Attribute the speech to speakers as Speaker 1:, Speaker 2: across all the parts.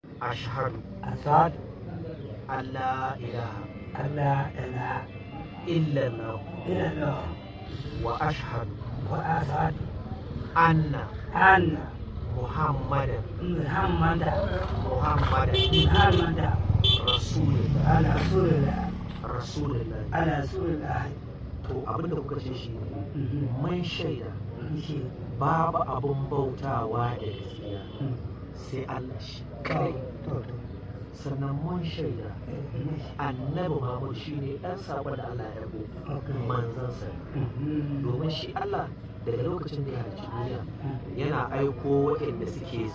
Speaker 1: أشهد
Speaker 2: أشهد
Speaker 1: أن لا إله
Speaker 2: أن لا إله
Speaker 1: إلا الله
Speaker 2: إلا الله
Speaker 1: وأشهد
Speaker 2: وأشهد
Speaker 1: أن
Speaker 2: أن
Speaker 1: محمدا
Speaker 2: محمدا
Speaker 1: رسول الله
Speaker 2: على رسول الله
Speaker 1: رسول الله.
Speaker 2: على رسول الله.
Speaker 1: To abinda kuka ce shi ne mun shaida
Speaker 2: shi
Speaker 1: babu abun bautawa da gaskiya sai Allah shi kai. Sannan mun shaida annabi Muhammad shi ne ɗan saƙon da Allah ya yabo manzansa, domin shi Allah daga lokacin da ya halicci duniya yana aiko waɗanda suke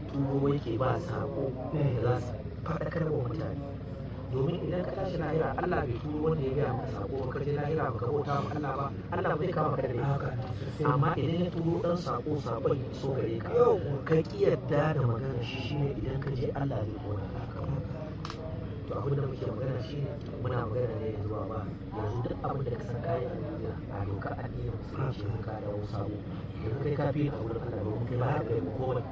Speaker 1: turo yake ba saƙo da za su faɗakar wa mutane. Domin idan ka tashi lahira Allah bai turo wanda ya gaya maka saƙo ba, ka je lahira baka bauta ma Allah ba, Allah bai kama ka da laifi. Amma idan ya turo ɗan saƙo saƙon ya so gare ka ka ƙi yarda da magana shi shine idan ka je Allah zai kona ka. To abin da muke magana shi ne muna magana ne yanzu ba yanzu duk abin da ka san kayan duniya a doka addinin musulunci mun ka dawo sabo yanzu kai ka fi a wurin Allah domin kai ba ka da mu komai.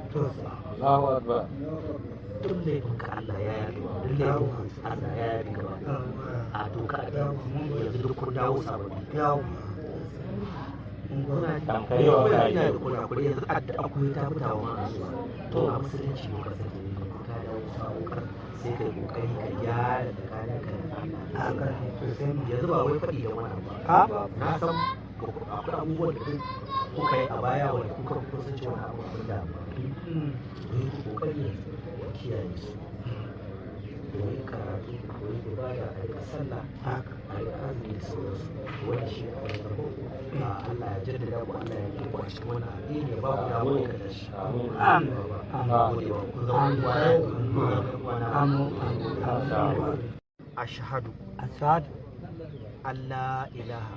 Speaker 3: Allahu Akbar.
Speaker 1: Duk laifin ka Allah ya yafi, duk laifin Allah ya yafi gaba a doka addinin yanzu duk kun dawo sababbi. Ina da kurakure yanzu addu'a kuma ta fita wa masu to a musulunci dokar sake ne ka dawo sabo kar sai kai kokari ka gyara tsakanin ka da Allah. Yanzu ba wai faɗi da wani ba, na san akwai abubuwan da kuka yi a baya wanda kuka kusan cewa abu abin da ba ku yi kokari yanzu kiyaye su, koyi karatu, koyi ibada, a rika sallah, a rika azumi da sauransu. Wani shi ne a farko Allah ya jaddada ku, Allah ya kiku a cikin wani addini ya ba ku dawo da kada shi. Ashhadu
Speaker 2: أشهد
Speaker 1: an la ilaha